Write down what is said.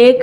1